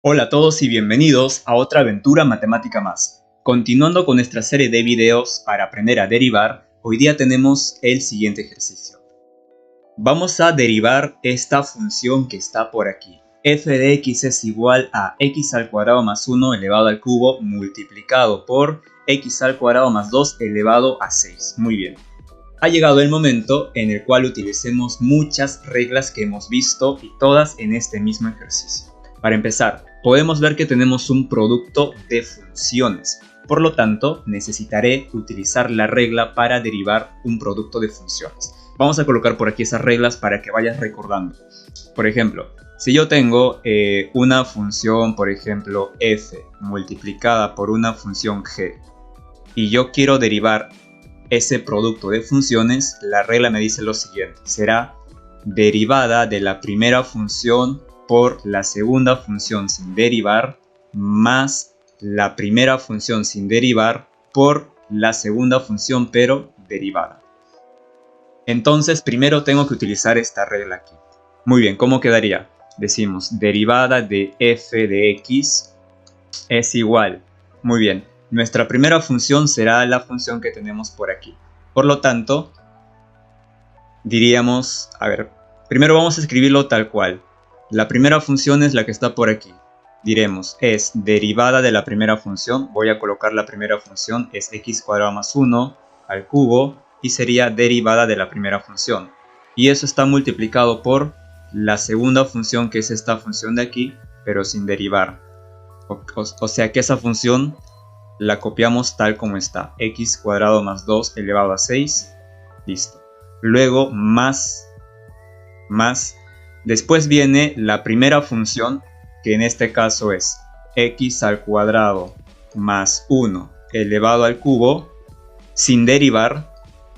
Hola a todos y bienvenidos a otra aventura matemática más. Continuando con nuestra serie de videos para aprender a derivar, hoy día tenemos el siguiente ejercicio. Vamos a derivar esta función que está por aquí. F de x es igual a x al cuadrado más 1 elevado al cubo multiplicado por x al cuadrado más 2 elevado a 6. Muy bien. Ha llegado el momento en el cual utilicemos muchas reglas que hemos visto y todas en este mismo ejercicio. Para empezar, podemos ver que tenemos un producto de funciones. Por lo tanto, necesitaré utilizar la regla para derivar un producto de funciones. Vamos a colocar por aquí esas reglas para que vayas recordando. Por ejemplo, si yo tengo una función, por ejemplo, f multiplicada por una función g, y yo quiero derivar ese producto de funciones, la regla me dice lo siguiente: será derivada de la primera función por la segunda función sin derivar más la primera función sin derivar por la segunda función pero derivada. Entonces primero tengo que utilizar esta regla aquí. Muy bien, ¿cómo quedaría? Decimos derivada de f de x es igual. Muy bien, nuestra primera función será la función que tenemos por aquí. Por lo tanto, diríamos, primero vamos a escribirlo tal cual. La primera función es la que está por aquí. Diremos, es derivada de la primera función. Voy a colocar la primera función, es x cuadrado más 1 al cubo, y sería derivada de la primera función. Y eso está multiplicado por la segunda función, que es esta función de aquí, pero sin derivar. O sea que esa función la copiamos tal como está. X cuadrado más 2 elevado a 6. Listo. Luego más. Después viene la primera función, que en este caso es x al cuadrado más 1 elevado al cubo, sin derivar,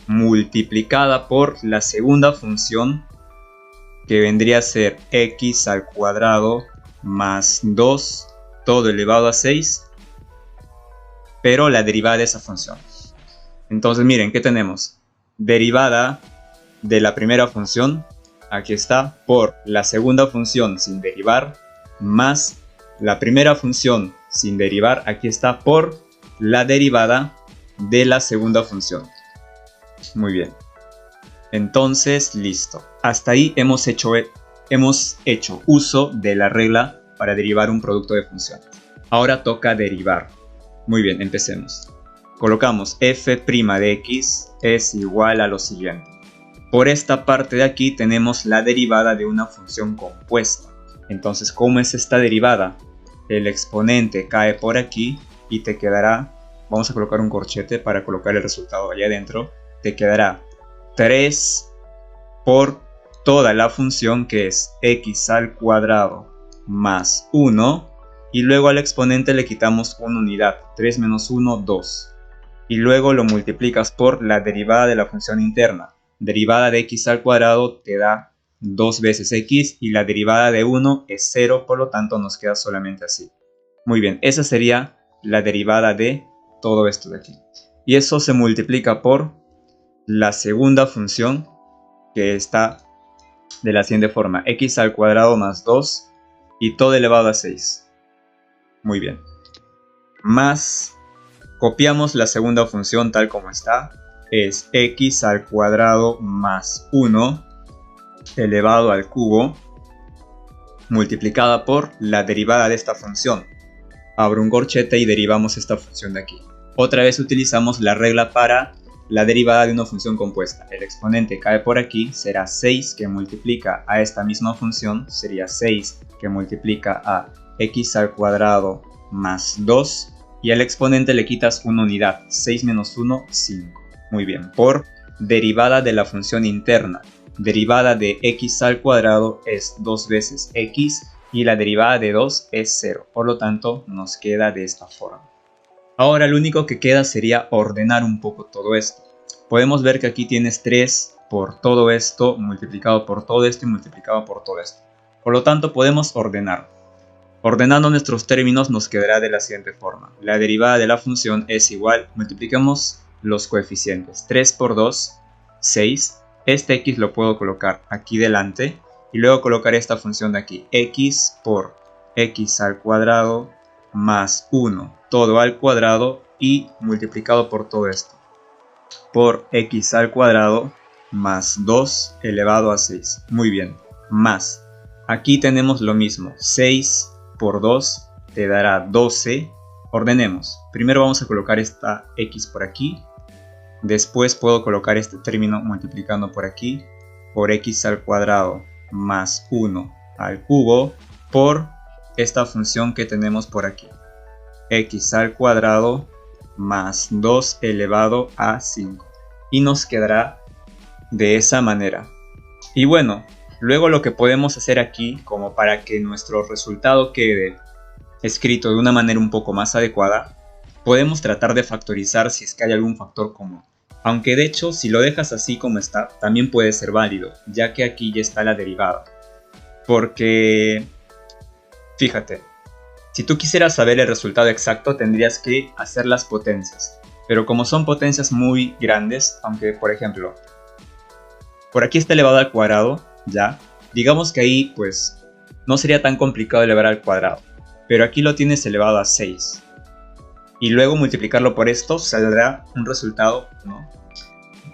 multiplicada por la segunda función, que vendría a ser x al cuadrado más 2 todo elevado a 6, pero la derivada de esa función. Entonces miren, ¿qué tenemos? Derivada de la primera función, aquí está, por la segunda función sin derivar, más la primera función sin derivar, aquí está, por la derivada de la segunda función. Muy bien. Entonces, listo. Hasta ahí hemos hecho uso de la regla para derivar un producto de funciones. Ahora toca derivar. Muy bien, empecemos. Colocamos f' de x es igual a lo siguiente. Por esta parte de aquí tenemos la derivada de una función compuesta. Entonces, ¿cómo es esta derivada? El exponente cae por aquí y te quedará, vamos a colocar un corchete para colocar el resultado allá adentro, te quedará 3 por toda la función, que es x al cuadrado más 1, y luego al exponente le quitamos una unidad, 3 menos 1, 2. Y luego lo multiplicas por la derivada de la función interna. Derivada de x al cuadrado te da 2 veces x y la derivada de 1 es 0, por lo tanto nos queda solamente así. Muy bien, esa sería la derivada de todo esto de aquí. Y eso se multiplica por la segunda función, que está de la siguiente forma: x al cuadrado más 2 y todo elevado a 6. Muy bien. Más, copiamos la segunda función tal como está, es x al cuadrado más 1 elevado al cubo, multiplicada por la derivada de esta función. Abro un corchete y derivamos esta función de aquí. Otra vez utilizamos la regla para la derivada de una función compuesta. El exponente cae por aquí, será 6 que multiplica a esta misma función, sería 6 que multiplica a x al cuadrado más 2, y al exponente le quitas una unidad, 6 menos 1, 5. Muy bien, por derivada de la función interna. Derivada de x al cuadrado es 2 veces x y la derivada de 2 es 0, por lo tanto nos queda de esta forma. Ahora lo único que queda sería ordenar un poco todo esto. Podemos ver que aquí tienes 3 por todo esto multiplicado por todo esto y multiplicado por todo esto. Por lo tanto podemos ordenar. Ordenando nuestros términos nos quedará de la siguiente forma. La derivada de la función es igual, multipliquemos los coeficientes. 3 por 2, 6. Este x lo puedo colocar aquí delante y luego colocar esta función de aquí. X por x al cuadrado más 1, todo al cuadrado y multiplicado por todo esto, por x al cuadrado más 2 elevado a 6. Muy bien, más. Aquí tenemos lo mismo, 6 por 2 te dará 12. Ordenemos. Primero vamos a colocar esta x por aquí. Después puedo colocar este término multiplicando por aquí, por x al cuadrado más 1 al cubo, por esta función que tenemos por aquí, x al cuadrado más 2 elevado a 5. Y nos quedará de esa manera. Y bueno, luego lo que podemos hacer aquí, como para que nuestro resultado quede escrito de una manera un poco más adecuada, podemos tratar de factorizar si es que hay algún factor común. Aunque de hecho, si lo dejas así como está, también puede ser válido, ya que aquí ya está la derivada. Porque, fíjate, si tú quisieras saber el resultado exacto, tendrías que hacer las potencias. Pero como son potencias muy grandes, aunque por ejemplo, por aquí está elevado al cuadrado, ya, digamos que ahí pues no sería tan complicado elevar al cuadrado. Pero aquí lo tienes elevado a 6. Y luego multiplicarlo por esto saldrá un resultado, ¿no?,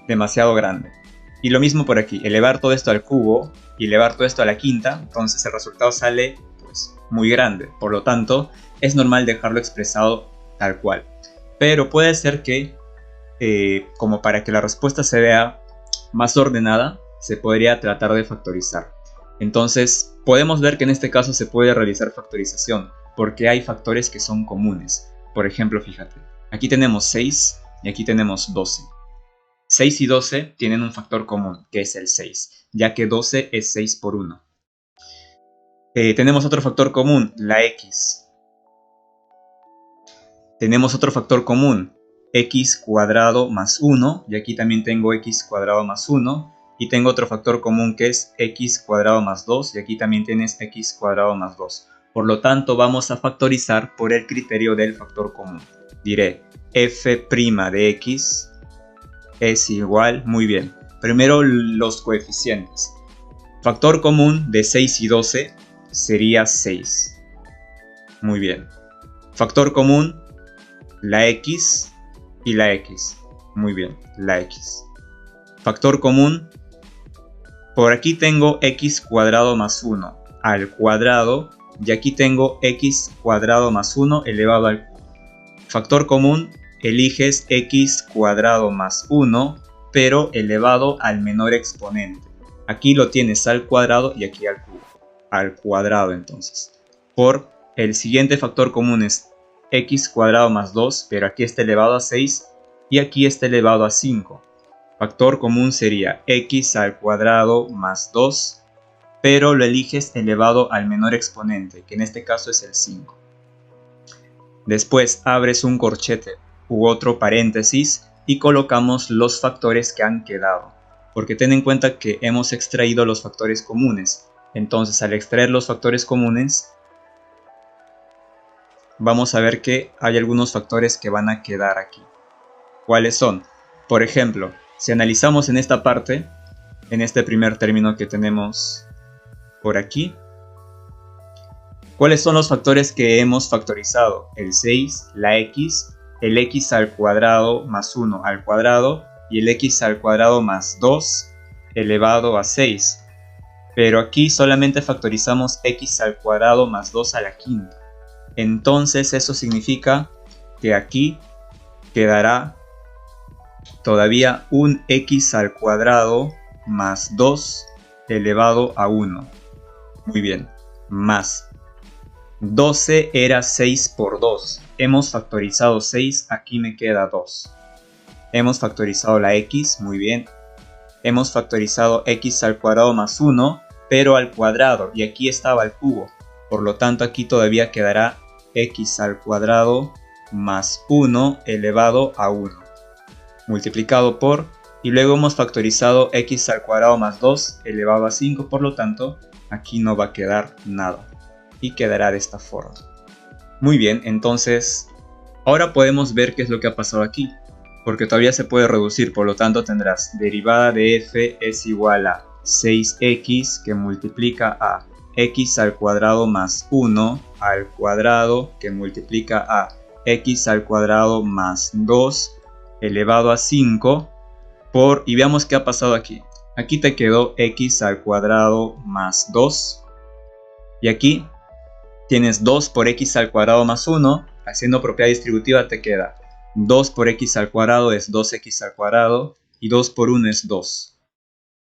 demasiado grande. Y lo mismo por aquí, elevar todo esto al cubo y elevar todo esto a la quinta, entonces el resultado sale pues muy grande. Por lo tanto, es normal dejarlo expresado tal cual. Pero puede ser que, como para que la respuesta se vea más ordenada, se podría tratar de factorizar. Entonces, podemos ver que en este caso se puede realizar factorización, porque hay factores que son comunes. Por ejemplo, fíjate, aquí tenemos 6 y aquí tenemos 12. 6 y 12 tienen un factor común, que es el 6, ya que 12 es 6 por 1. Tenemos otro factor común, la x. Tenemos otro factor común, x cuadrado más 1, y aquí también tengo x cuadrado más 1. Y tengo otro factor común que es x cuadrado más 2, y aquí también tienes x cuadrado más 2. Por lo tanto, vamos a factorizar por el criterio del factor común. Diré f' de x es igual, muy bien. Primero los coeficientes. Factor común de 6 y 12 sería 6. Muy bien. Factor común, la x y la x. Muy bien, la x. Factor común, por aquí tengo x cuadrado más 1 al cuadrado. Y aquí tengo x cuadrado más 1 elevado al cubo. Factor común, eliges x cuadrado más 1, pero elevado al menor exponente. Aquí lo tienes al cuadrado y aquí al cubo. Al cuadrado entonces. Por el siguiente factor común es x cuadrado más 2, pero aquí está elevado a 6 y aquí está elevado a 5. Factor común sería x al cuadrado más 2, pero lo eliges elevado al menor exponente, que en este caso es el 5. Después abres un corchete u otro paréntesis y colocamos los factores que han quedado, porque ten en cuenta que hemos extraído los factores comunes. Entonces, al extraer los factores comunes, vamos a ver que hay algunos factores que van a quedar aquí. ¿Cuáles son? Por ejemplo, si analizamos en esta parte, en este primer término que tenemos por aquí, ¿cuáles son los factores que hemos factorizado? El 6, la x, el x al cuadrado más 1 al cuadrado y el x al cuadrado más 2 elevado a 6. Pero aquí solamente factorizamos x al cuadrado más 2 a la quinta. Entonces eso significa que aquí quedará todavía un x al cuadrado más 2 elevado a 1. Muy bien, más 12 era 6 por 2. Hemos factorizado 6, aquí me queda 2. Hemos factorizado la x, muy bien. Hemos factorizado x al cuadrado más 1, pero al cuadrado, y aquí estaba al cubo. Por lo tanto, aquí todavía quedará x al cuadrado más 1 elevado a 1. Multiplicado por, y luego hemos factorizado x al cuadrado más 2 elevado a 5, por lo tanto, aquí no va a quedar nada y quedará de esta forma. Muy bien, entonces ahora podemos ver qué es lo que ha pasado aquí, porque todavía se puede reducir, por lo tanto tendrás derivada de f es igual a 6x que multiplica a x al cuadrado más 1 al cuadrado que multiplica a x al cuadrado más 2 elevado a 5 por, y veamos qué ha pasado aquí. Aquí te quedó x al cuadrado más 2 y aquí tienes 2 por x al cuadrado más 1, haciendo propiedad distributiva te queda 2 por x al cuadrado es 2x al cuadrado y 2 por 1 es 2.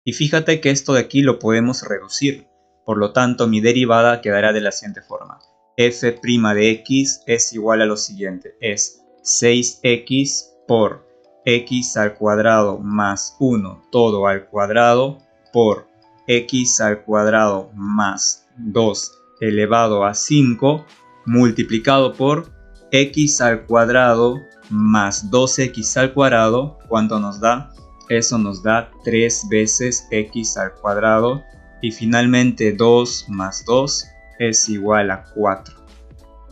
Y fíjate que esto de aquí lo podemos reducir, por lo tanto mi derivada quedará de la siguiente forma. F' de x es igual a lo siguiente, es 6x por x al cuadrado más 1 todo al cuadrado por x al cuadrado más 2 elevado a 5 multiplicado por x al cuadrado más 2x al cuadrado. ¿Cuánto nos da? Eso nos da 3 veces x al cuadrado y finalmente 2 más 2 es igual a 4.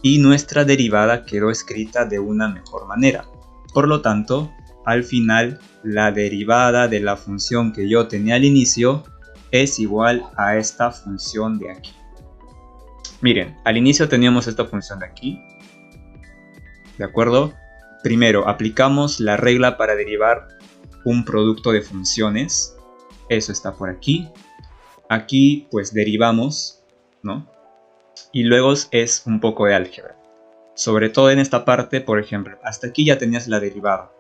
Y nuestra derivada quedó escrita de una mejor manera. Por lo tanto, al final la derivada de la función que yo tenía al inicio es igual a esta función de aquí. Miren, al inicio teníamos esta función de aquí. ¿De acuerdo? Primero aplicamos la regla para derivar un producto de funciones. Eso está por aquí. Aquí pues derivamos, ¿no? Y luego es un poco de álgebra. Sobre todo en esta parte, por ejemplo, hasta aquí ya tenías la derivada.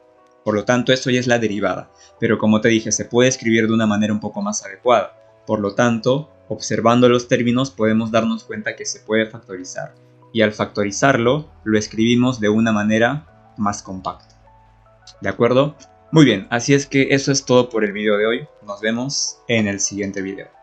Por lo tanto, esto ya es la derivada. Pero como te dije, se puede escribir de una manera un poco más adecuada. Por lo tanto, observando los términos podemos darnos cuenta que se puede factorizar. Y al factorizarlo, lo escribimos de una manera más compacta. ¿De acuerdo? Muy bien, así es que eso es todo por el video de hoy. Nos vemos en el siguiente video.